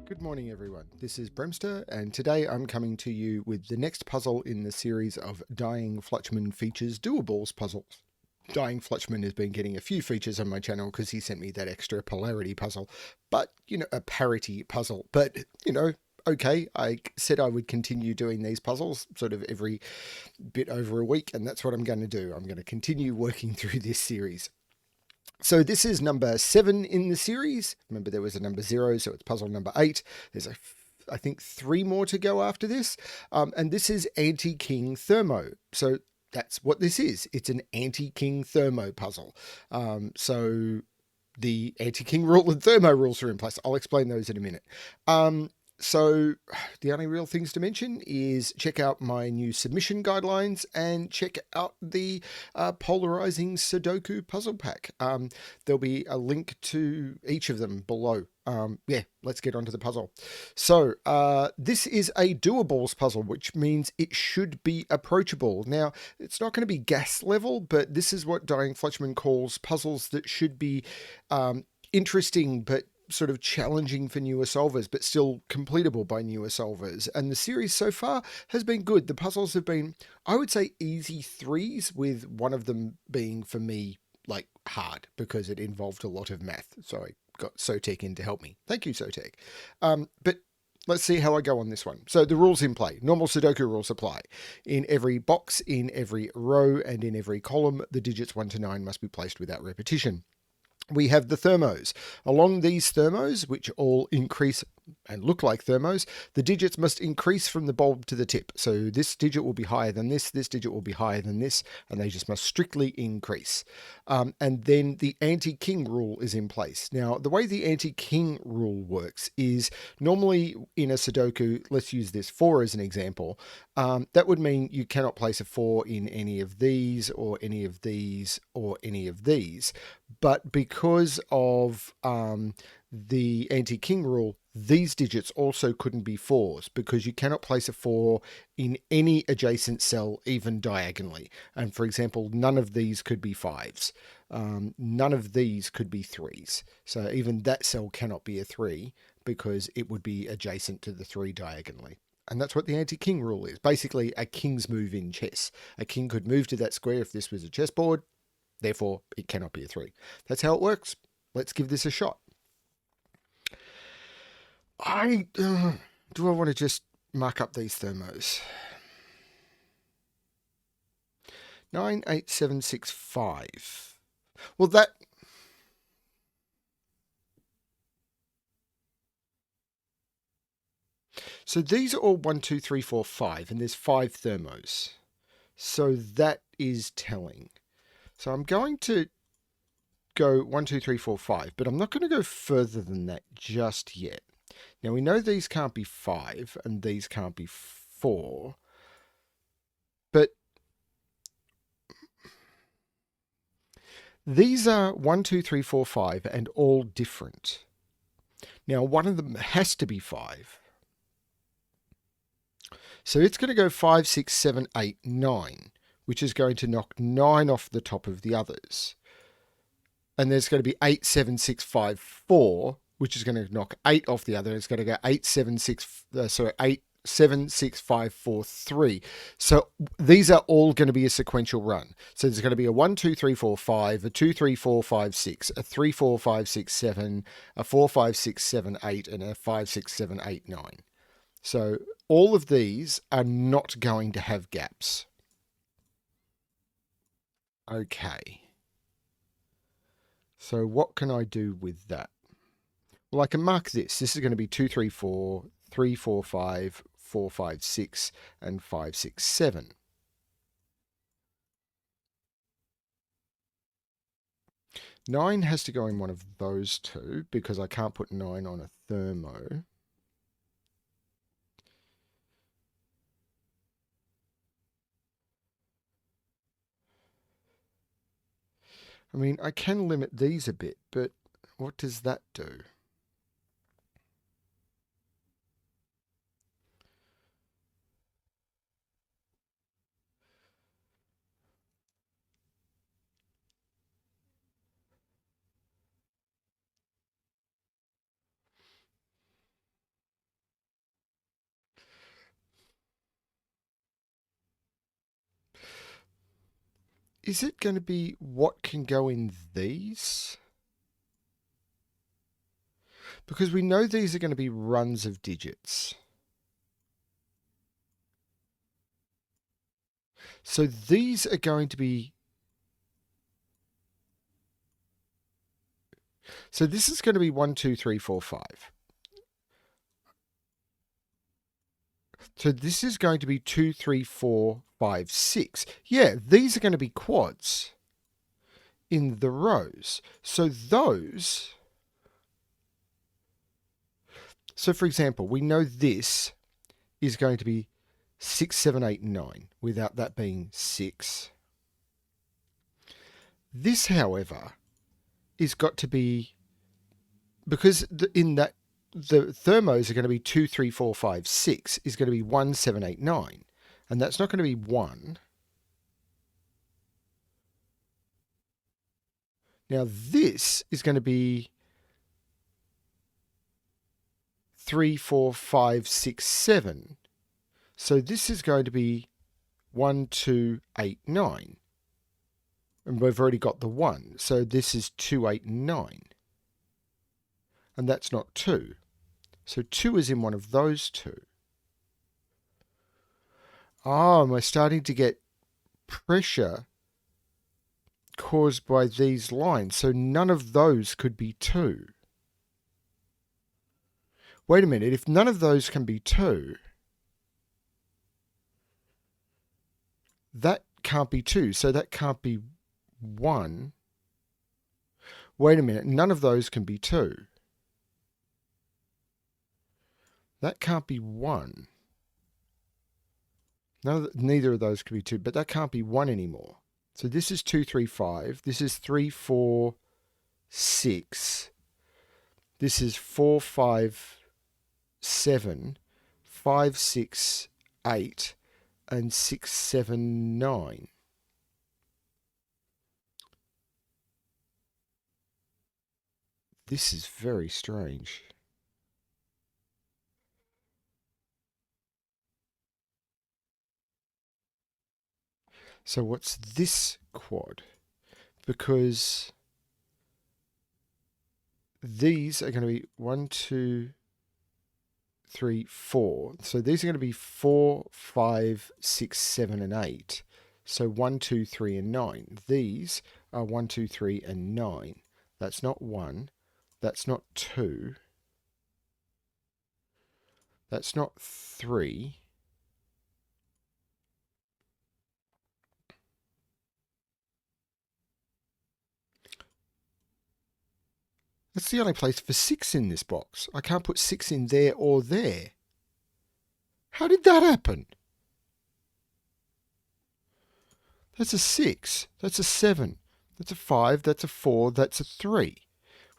Good morning, everyone. This is Bremster, and today I'm coming to you with the next puzzle in the series of Dying Flutchman Features Doables puzzles. Dying Flutchman has been getting a few features on my channel because he sent me that extra polarity puzzle, but, a parity puzzle. But, okay, I said I would continue doing these puzzles sort of every bit over a week, and that's what I'm going to do. I'm going to continue working through this series. So this is number 7 in the series. Remember, there was a number 0, so it's puzzle number 8. There's I think 3 more to go after this. And this is Antiking Thermo. So that's what this is. It's an Antiking Thermo puzzle. So the Antiking rule and Thermo rules are in place. I'll explain those in a minute. So the only real things to mention is check out my new submission guidelines and check out the Polarizing Sudoku Puzzle Pack. There'll be a link to each of them below. Yeah, let's get onto the puzzle. So this is a doables puzzle, which means it should be approachable. Now, it's not going to be gas level, but this is what Dying Flutchman calls puzzles that should be interesting, but sort of challenging for newer solvers, but still completable by newer solvers. And the series so far has been good. The puzzles have been, I would say, easy 3s, with one of them being, for me, like hard because it involved a lot of math. So I got Sotek in to help me. Thank you, Sotek. But let's see how I go on this one. So the rules in play. Normal Sudoku rules apply. In every box, in every row, and in every column, the digits 1 to 9 must be placed without repetition. We have the thermos. Along these thermos, which all increase and look like thermos, the digits must increase from the bulb to the tip. So this digit will be higher than this digit will be higher than this, and they just must strictly increase. And then the anti-king rule is in place. Now, the way the anti-king rule works is normally in a Sudoku, let's use this 4 as an example, that would mean you cannot place a 4 in any of these or any of these or any of these. But because of the anti-king rule, these digits also couldn't be 4s because you cannot place a 4 in any adjacent cell, even diagonally. And for example, none of these could be 5s. None of these could be 3s. So even that cell cannot be a 3 because it would be adjacent to the 3 diagonally. And that's what the anti-king rule is. Basically, a king's move in chess. A king could move to that square if this was a chessboard. Therefore, it cannot be a 3. That's how it works. Let's give this a shot. Do I want to just mark up these thermos? 98765. Well, so these are all 1, 2, 3, 4, 5, and there's 5 thermos. So that is telling. So I'm going to go 1, 2, 3, 4, 5, but I'm not going to go further than that just yet. Now we know these can't be 5 and these can't be 4, but these are 1, 2, 3, 4, 5 and all different. Now one of them has to be 5. So it's going to go 5, 6, 7, 8, 9, which is going to knock 9 off the top of the others. And there's going to be 8, 7, 6, 5, 4, which is going to knock 8 off the other. It's going to go 8, 7, 6, 8, 7, 6, 5, 4, 3. So these are all going to be a sequential run. So there's going to be a 1, 2, 3, 4, 5, a 2, 3, 4, 5, 6, a 3, 4, 5, 6, 7, a 4, 5, 6, 7, 8, and a 5, 6, 7, 8, 9. So all of these are not going to have gaps. Okay. So what can I do with that? Well, I can mark this. This is going to be 2, 3, 4, 3, 4, 5, 4, 5, 6, and 5, 6, 7. Nine has to go in one of those two because I can't put 9 on a thermo. I mean, I can limit these a bit, but what does that do? is it going to be what can go in these? Because we know these are going to be runs of digits. So these are going to be... So this is going to be 1, 2, 3, 4, 5. So this is going to be 2, 3, 4, 5, 6. Yeah, these are going to be quads in the rows. So those... So for example, we know this is going to be 6, 7, 8, 9, without that being 6. This, however, is got to be... Because in that, the thermos are going to be 2, 3, 4, 5, 6 is going to be 1, 7, 8, 9. And that's not going to be 1. Now this is going to be 3, 4, 5, 6, 7. So this is going to be 1, 2, 8, 9. And we've already got the 1. So this is 2, 8, 9. And that's not 2. So 2 is in one of those two. Oh, am I starting to get pressure caused by these lines? So none of those could be 2. Wait a minute, if none of those can be 2, that can't be 2, so that can't be 1. Wait a minute, none of those can be 2. That can't be 1. Neither of those could be 2, but that can't be 1 anymore. So this is 2, 3, 5. This is 3, 4, 6. This is 4, 5, 7, 5, 6, 8, and 6, 7, 9. This is very strange. So what's this quad? Because these are going to be 1, 2, 3, 4. So these are going to be 4, 5, 6, 7, and 8. So 1, 2, 3, and 9. These are 1, 2, 3, and 9. That's not 1. That's not 2. That's not 3. That's the only place for 6 in this box. I can't put 6 in there or there. How did that happen? That's a 6. That's a 7. That's a 5. That's a 4. That's a 3.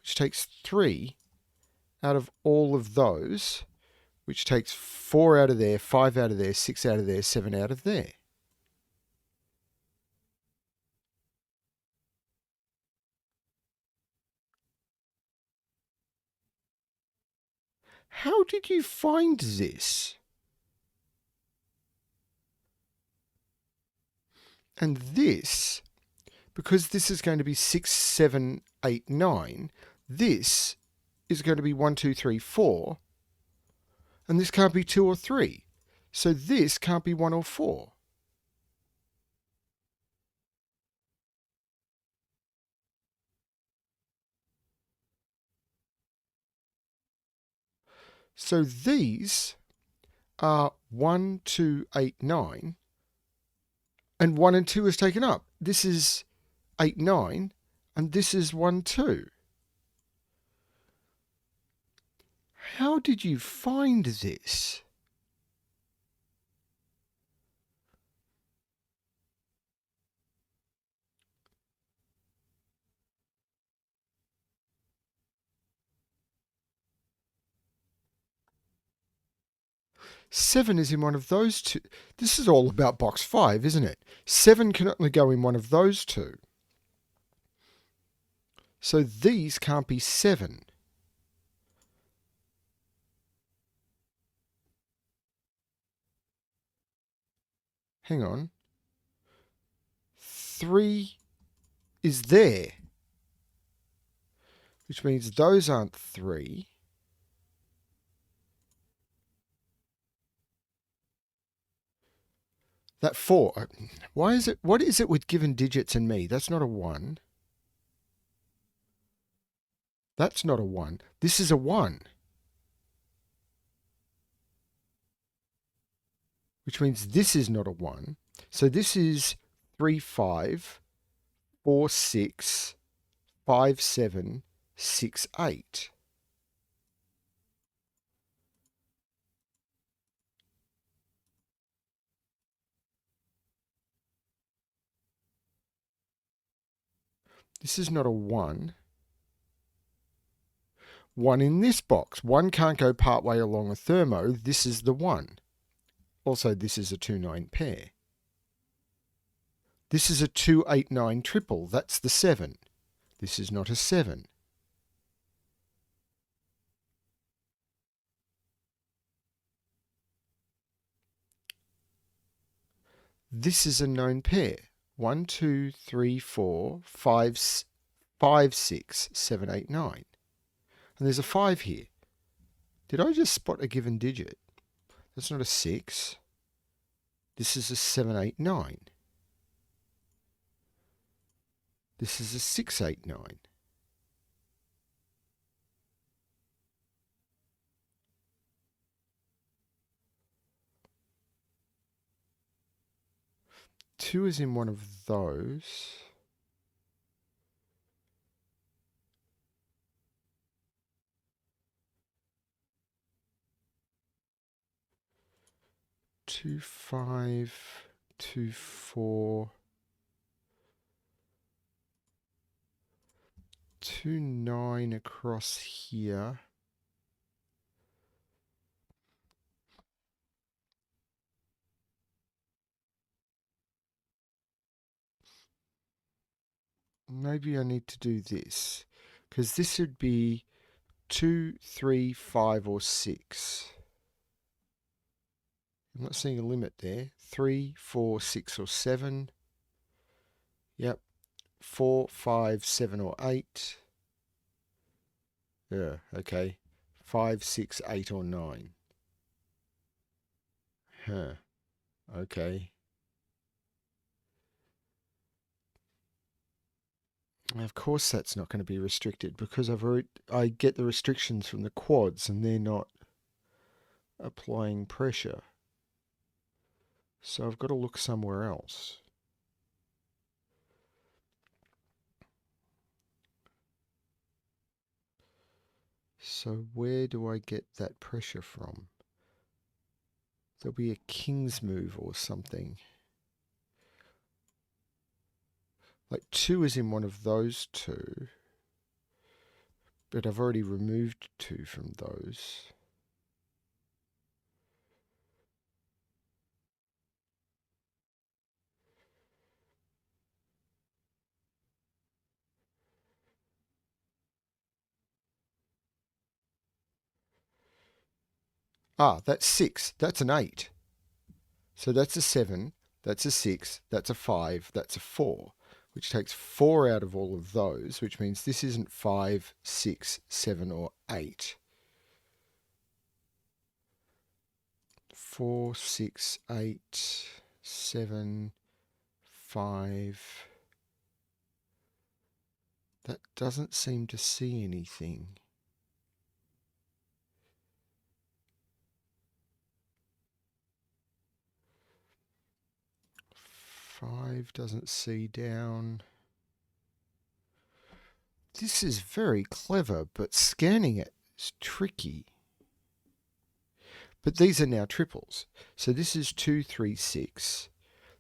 Which takes 3 out of all of those. Which takes 4 out of there, 5 out of there, 6 out of there, 7 out of there. How did you find this? And this, because this is going to be 6, 7, 8, 9, this is going to be 1, 2, 3, 4, and this can't be 2 or 3. So this can't be 1 or 4. So these are 1, 2, 8, 9, and 1 and 2 is taken up. This is 8, 9, and this is 1, 2. How did you find this? Seven is in one of those two. This is all about box 5, isn't it? 7 can only go in one of those two. So these can't be 7. Hang on. 3 is there, which means those aren't 3. That 4. Why is it? What is it with given digits and me? That's not a 1. That's not a 1. This is a 1. Which means this is not a 1. So this is 3, 5, 4, 6, 5, 7, 6, 8. This is not a 1. 1 in this box. 1 can't go part way along a thermo. This is the 1. Also, this is a 2-9 pair. This is a 2-8-9 triple. That's the 7. This is not a 7. This is a known pair. 1, 2, 3, 4, 5, 5, 6, 7, 8, 9. And there's a 5 here. Did I just spot a given digit? That's not a 6. This is a 7, 8, 9. This is a 6, 8, 9. Two is in one of those. Two, 5, 2, 4. 2, 9 across here. Maybe I need to do this, because this would be 2, 3, 5, or 6. I'm not seeing a limit there. 3, 4, 6, or 7. Yep. 4, 5, 7, or 8. Yeah, okay. 5, 6, 8, or 9. Huh. Okay. Of course that's not going to be restricted because I get the restrictions from the quads and they're not applying pressure. So I've got to look somewhere else. So where do I get that pressure from? There'll be a king's move or something. Like 2 is in one of those two. But I've already removed 2 from those. Ah, that's 6. That's an 8. So that's a 7. That's a 6. That's a 5. That's a 4. Which takes 4 out of all of those, which means this isn't 5, 6, 7, or 8. 4, 6, 8, 7, 5. That doesn't seem to see anything. Five doesn't see down. This is very clever, but scanning it is tricky. But these are now triples. So this is 2, 3, 6.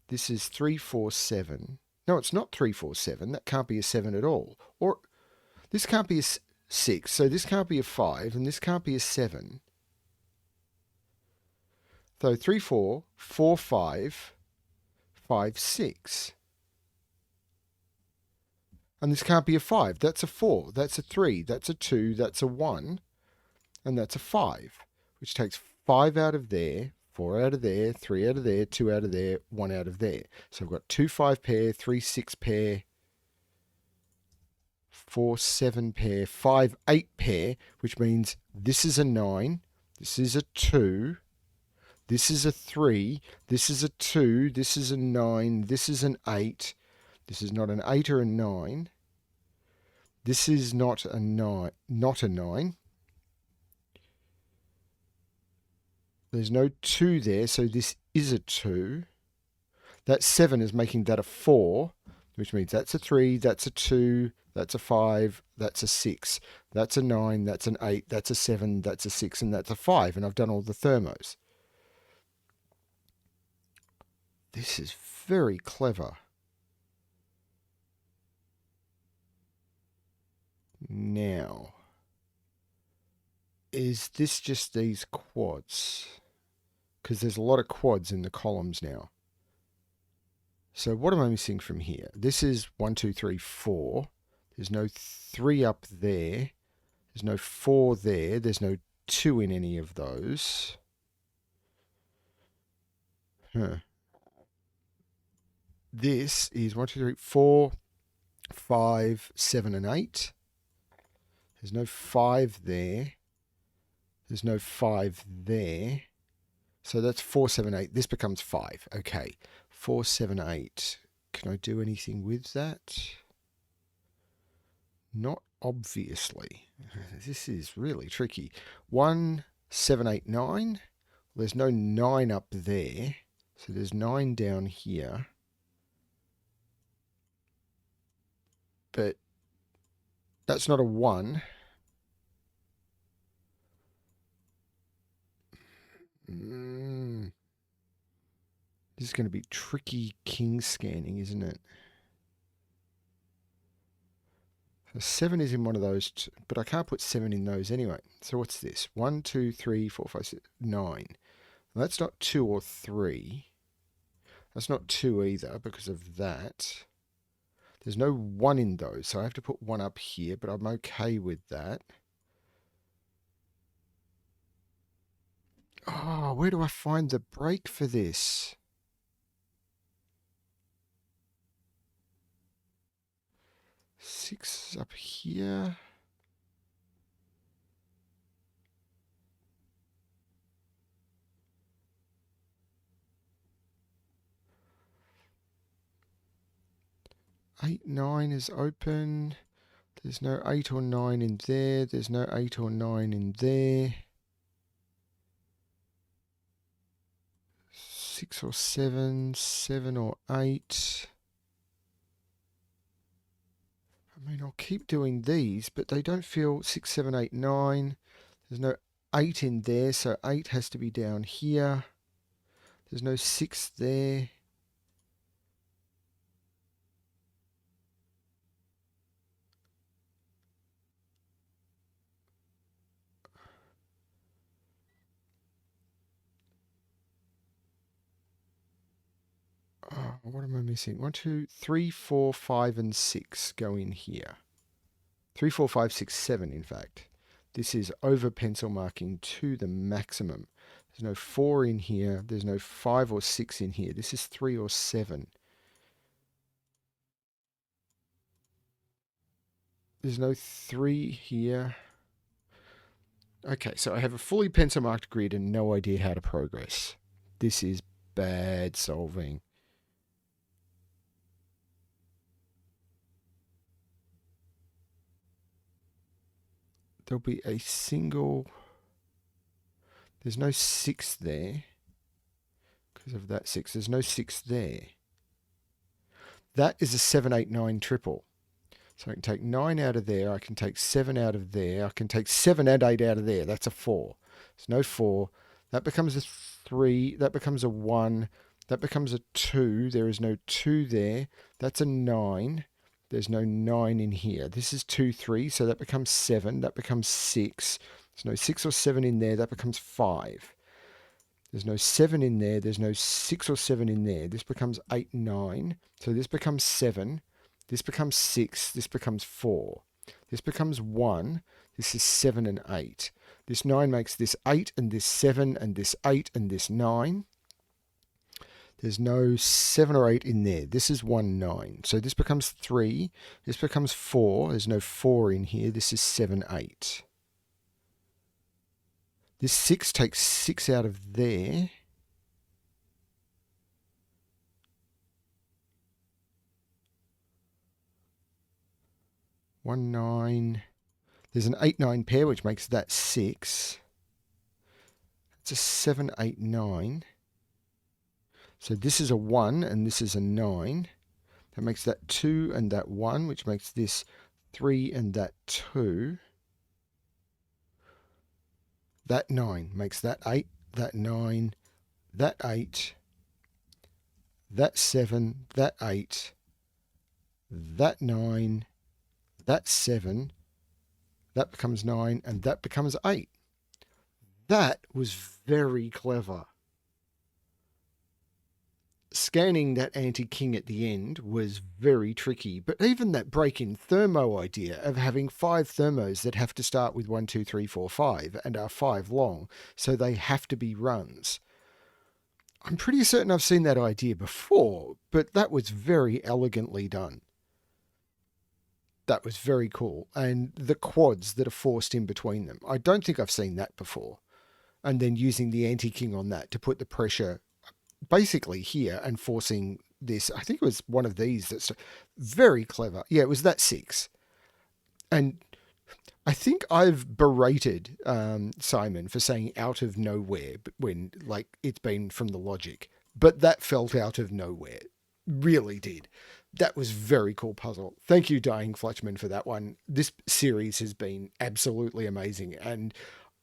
This is 3, 4, 7. No, it's not 3, 4, 7. That can't be a 7 at all. Or this can't be a 6. So this can't be a 5. And this can't be a 7. So 3, 4, 4, 5, 5, 6. And this can't be a 5. That's a 4. That's a 3. That's a 2. That's a 1. And that's a 5. Which takes 5 out of there. 4 out of there, 3 out of there, 2 out of there, 1 out of there. So I've got 2 5 pair, 3 6 pair, 4 7 pair, 5 8 pair, which means this is a 9, this is a 2, this is a 3, this is a 2, this is a 9, this is an 8. This is not an 8 or a 9. This is not a 9, not a 9. There's no 2 there, so this is a 2. That 7 is making that a 4, which means that's a 3, that's a 2, that's a 5, that's a 6, that's a 9, that's an 8, that's a 7, that's a 6, and that's a 5. And I've done all the thermos. This is very clever. Now, is this just these quads? Because there's a lot of quads in the columns now. So what am I missing from here? This is 1, 2, 3, 4. There's no 3 up there. There's no 4 there. There's no 2 in any of those. This is 1, 2, 3, 4, 5, 7, and 8. There's no 5 there. There's no 5 there. So that's 4, 7, 8. This becomes 5. Okay. 4, 7, 8. Can I do anything with that? Not obviously. This is really tricky. 1, 7, 8, 9. There's no 9 up there. So there's 9 down here. But that's not a 1. This is going to be tricky king scanning, isn't it? So 7 is in one of those, but I can't put 7 in those anyway. So what's this? 1, 2, 3, 4, 5, 6, 9. Well, that's not 2 or 3. That's not 2 either because of that. There's no 1 in those, so I have to put 1 up here, but I'm okay with that. Oh, where do I find the break for this? Six up here. Eight, 9 is open. There's no 8 or 9 in there. There's no 8 or 9 in there. 6 or 7, 7 or 8. I mean, I'll keep doing these, but they don't feel 6, 7, 8, 9. There's no 8 in there, so 8 has to be down here. There's no 6 there. Oh, what am I missing? 1, 2, 3, 4, 5, and 6 go in here. 3, 4, 5, 6, 7, in fact. This is over pencil marking to the maximum. There's no 4 in here. There's no 5 or 6 in here. This is 3 or 7. There's no 3 here. Okay, so I have a fully pencil marked grid and no idea how to progress. This is bad solving. There'll be a single... There's no 6 there. Because of that 6. There's no 6 there. That is a 7, 8, 9 triple. So I can take 9 out of there. I can take 7 out of there. I can take 7 and 8 out of there. That's a 4. There's no 4. That becomes a 3. That becomes a 1. That becomes a 2. There is no 2 there. That's a 9. There's no 9 in here. This is 2, 3, so that becomes 7. That becomes 6. There's no 6 or 7 in there. That becomes 5. There's no 7 in there. There's no 6 or 7 in there. This becomes 8, 9. So this becomes 7. This becomes 6. This becomes 4. This becomes 1. This is 7 and 8. This 9 makes this 8 and this 7 and this 8 and this 9. There's no 7 or 8 in there. This is 1, 9. So this becomes 3. This becomes 4. There's no 4 in here. This is 7, 8. This 6 takes 6 out of there. One, 9. There's an 8, 9 pair, which makes that 6. It's a 7, 8, 9. So this is a 1 and this is a 9. That makes that 2 and that 1, which makes this 3 and that 2. That 9 makes that 8, that 9, that 8, that 7, that 8, that 9, that 7, that becomes 9, and that becomes 8. That was very clever. Scanning that anti-king at the end was very tricky, but even that break-in thermo idea of having 5 thermos that have to start with 1, 2, 3, 4, 5 and are 5 long, so they have to be runs. I'm pretty certain I've seen that idea before, but that was very elegantly done. That was very cool. And the quads that are forced in between them, I don't think I've seen that before. And then using the anti-king on that to put the pressure basically here and forcing this. I think it was one of these that's very clever. Yeah, it was that 6. And I think I've berated Simon for saying out of nowhere when, like, it's been from the logic. But that felt out of nowhere. Really did. That was very cool puzzle. Thank you, Dying Flutchman, for that one. This series has been absolutely amazing. And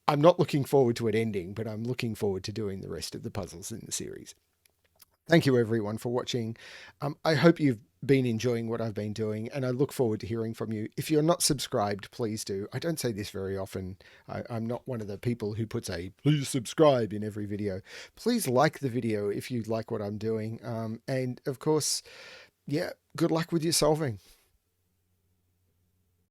I'm not looking forward to it ending, but I'm looking forward to doing the rest of the puzzles in the series. Thank you, everyone, for watching. I hope you've been enjoying what I've been doing, and I look forward to hearing from you. If you're not subscribed, please do. I don't say this very often. I'm not one of the people who puts a please subscribe in every video. Please like the video if you like what I'm doing. And of course, yeah, good luck with your solving.